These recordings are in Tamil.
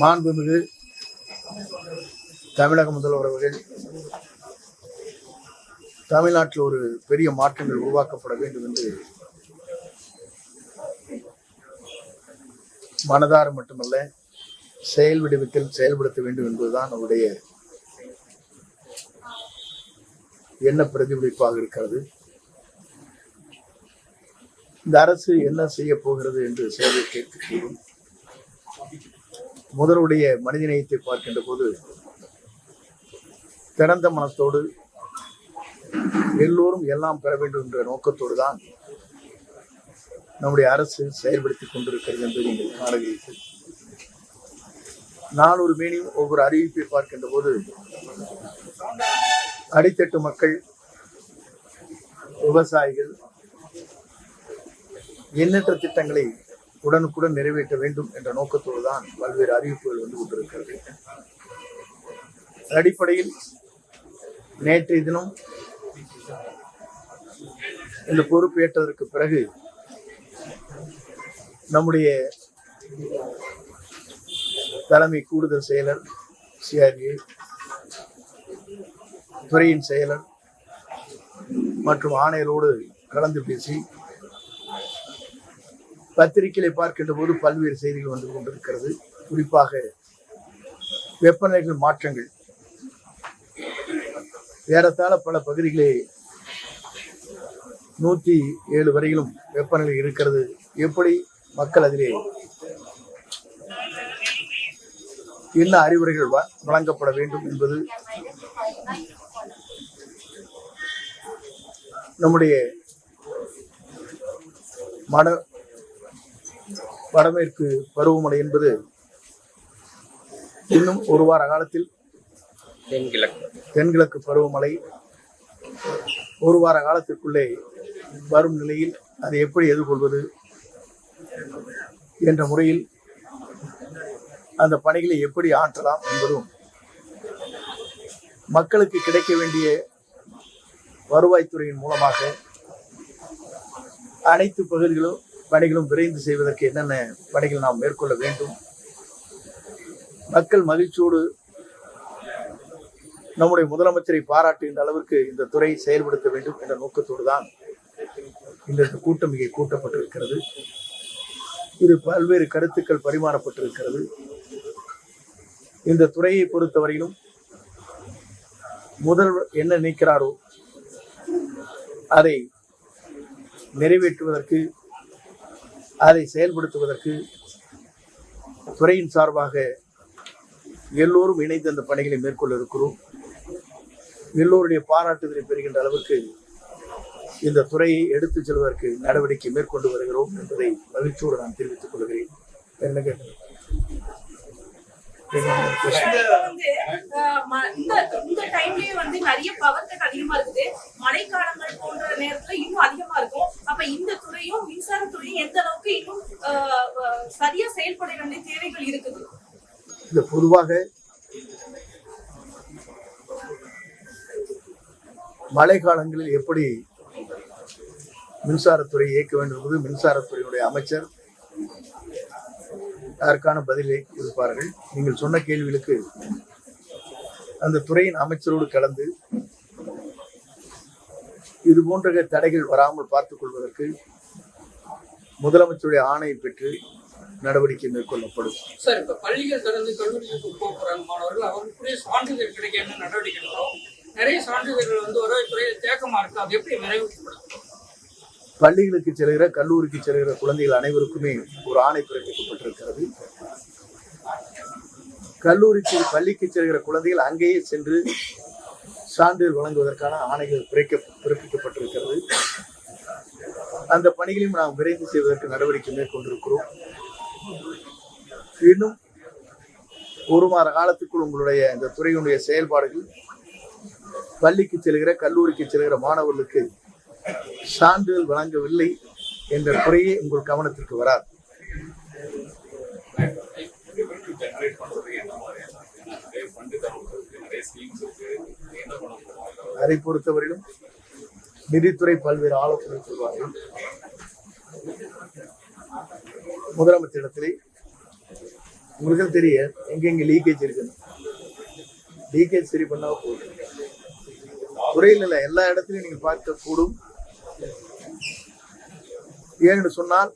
மாண்புமிகு தமிழக முதல்வர் அவர்கள் தமிழ்நாட்டில் ஒரு பெரிய மாற்றங்கள் உருவாக்கப்பட வேண்டும் என்று மனதார மட்டுமல்ல செயல் வடிவத்தில் செயல்படுத்த வேண்டும் என்பதுதான் அவருடைய எண்ண பிரதிபலிப்பாக இருக்கிறது. இந்த அரசு என்ன செய்ய போகிறது என்று சேவை கேட்கக்கூடும். முதலுடைய மனிதநேயத்தை பார்க்கின்ற போது திறந்த மனத்தோடு எல்லோரும் எல்லாம் பெற வேண்டும் என்ற நோக்கத்தோடு தான் நம்முடைய அரசு செயல்படுத்திக் கொண்டிருக்கிறது என்று நீங்கள் காணுகிறீர்கள். நான் ஒரு மேனியும் ஒவ்வொரு அறிவிப்பை பார்க்கின்ற போது அடித்தட்டு மக்கள், விவசாயிகள் எண்ணற்ற திட்டங்களை உடனுக்குடன் நிறைவேற்ற வேண்டும் என்ற நோக்கத்தோடு தான் பல்வேறு அறிவிப்புகள் வந்து கொண்டிருக்கிறது. அடிப்படையில் நேற்றைய தினம் இந்த பொறுப்பேற்றதற்கு பிறகு நம்முடைய தலைமை கூடுதல் செயலர் சிஆர்ஏ, துறையின் செயலர் மற்றும் ஆணையரோடு கலந்து பேசி பத்திரிகைகளை பார்க்கின்ற போது பல்வேறு செய்திகள் வந்து கொண்டிருக்கிறது. குறிப்பாக வெப்பநிலைகள் மாற்றங்கள் ஏறத்தாழ பல பகுதிகளே 107 வரையிலும் வெப்பநிலை இருக்கிறது. எப்படி மக்கள் அதிலே என்ன அறிவுரைகள் வழங்கப்பட வேண்டும் என்பது நம்முடைய வடமேற்கு பருவமழை என்பது இன்னும் ஒரு வார காலத்தில் தென்கிழக்கு பருவமழை ஒரு வார காலத்திற்குள்ளே வரும் நிலையில் அதை எப்படி எதிர்கொள்வது என்ற முறையில் அந்த பணிகளை எப்படி ஆற்றலாம் என்பதும், மக்களுக்கு கிடைக்க வேண்டிய வருவாய்த்துறையின் மூலமாக அனைத்து பணிகளும் விரைந்து செய்வதற்கு என்னென்ன பணிகள் நாம் மேற்கொள்ள வேண்டும், மக்கள் மகிழ்ச்சியோடு நம்முடைய முதலமைச்சரை பாராட்டுகின்ற அளவிற்கு இந்த துறை செயல்படுத்த வேண்டும் என்ற நோக்கத்தோடு தான் இந்த கூட்டம் இங்கே கூட்டப்பட்டிருக்கிறது. இது பல்வேறு கருத்துக்கள் பரிமாறப்பட்டிருக்கிறது. இந்த துறையை பொறுத்தவரையிலும் முதல்வர் என்ன நினைக்கிறாரோ அதை நிறைவேற்றுவதற்கு, அதை செயல்படுத்துவதற்கு துறையின் சார்பாக எல்லோரும் இணைந்து அந்த பணிகளை மேற்கொள்ள இருக்கிறோம். எல்லோருடைய பாராட்டுதலை பெறுகின்ற அளவுக்கு இந்த துறையை எடுத்துச் செல்வதற்கு நடவடிக்கை மேற்கொண்டு வருகிறோம் என்பதை மகிழ்ச்சியோடு நான் தெரிவித்துக் கொள்கிறேன். இந்த டைம்லயே வந்து நிறைய பவர் கட் அதிகமா இருக்குது. மழைக்காலங்கள் போன்ற நேரத்துல இன்னும் அதிகமா இருக்கும். அப்ப இந்த துறையும் மின்சாரத்துறையும் எந்த அளவுக்கு இன்னும் சரியா செயல்பட வேண்டிய தேவைகள் இருக்குது? இந்த பொதுவாக மழை காலங்களில் எப்படி மின்சாரத்துறை இயக்க வேண்டும் என்பது மின்சாரத்துறையினுடைய அமைச்சர் அதற்கான பதிலை கொடுப்பார்கள். நீங்கள் சொன்ன கேள்விகளுக்கு அந்த துறையின் அமைச்சரோடு கலந்து இது போன்ற தடைகள் வராமல் பார்த்துக் கொள்வதற்கு முதலமைச்சருடைய ஆணையை பெற்று நடவடிக்கை மேற்கொள்ளப்படும். சார், இப்ப பள்ளிகள் திறந்து கல்லூரிகளுக்கு போகிறாங்க மாணவர்கள், அவர்களுக்குரிய சான்றிதழ் கிடைக்க என்ன நடவடிக்கை எடுக்கிறோம்? நிறைய சான்றிதழ்கள் வந்து வருவாய்த்துறையில் தேக்கமா இருக்கு. அது எப்படி விரைவுபடுத்தணும்? பள்ளிகளுக்கு செல்கிற, கல்லூரிக்கு செல்கிற குழந்தைகள் அனைவருக்குமே ஒரு ஆணை பிறப்பிக்கப்பட்டிருக்கிறது. பள்ளிக்கு செல்கிற குழந்தைகள் அங்கேயே சென்று சான்றிதழ் வழங்குவதற்கான ஆணைகள் பிறப்பிக்கப்பட்டிருக்கிறது. அந்த பணிகளையும் நாம் விரைந்து செய்வதற்கு நடவடிக்கை மேற்கொண்டிருக்கிறோம். இன்னும் ஒரு மாத காலத்துக்குள் உங்களுடைய இந்த துறையினுடைய செயல்பாடுகள் பள்ளிக்கு செல்கிற, கல்லூரிக்கு செல்கிற மாணவர்களுக்கு சான்றிதழ் வழங்கவில்லை என்ற குறையே உங்கள் கவனத்திற்கு வராது. அதை பொறுத்தவரையிலும் நிதித்துறை பல்வேறு ஆலோசனை சொல்வார்கள். முதலமைச்சரிடத்திலே உங்களுக்கு தெரியும் எங்கெங்க லீக்கேஜ் இருக்குன்னு. லீக்கேஜ் சரி பண்ணா போதும். துறையில் இல்லை, எல்லா இடத்துலையும் நீங்கள் பார்க்க கூடும். ஏன்னு சொன்னால்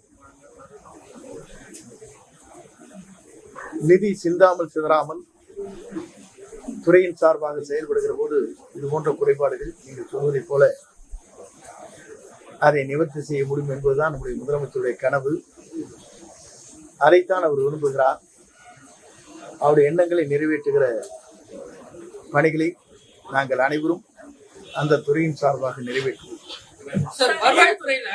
நிதி சிந்தாமல் சிதறாமல் துறையின் சார்பாக செயல்படுகிற போது இது போன்ற குறைபாடுகள் நீங்கள் சொல்வதைப் போல அதை நிவர்த்தி செய்ய முடியும் என்பதுதான் நம்முடைய முதலமைச்சருடைய கனவு. அதைத்தான் அவர் விரும்புகிறார். அவருடைய எண்ணங்களை நிறைவேற்றுகிற பணிகளை நாங்கள் அனைவரும் அந்த துறையின் சார்பாக நிறைவேற்றுவோம். சார், வருவாய்த்துறையில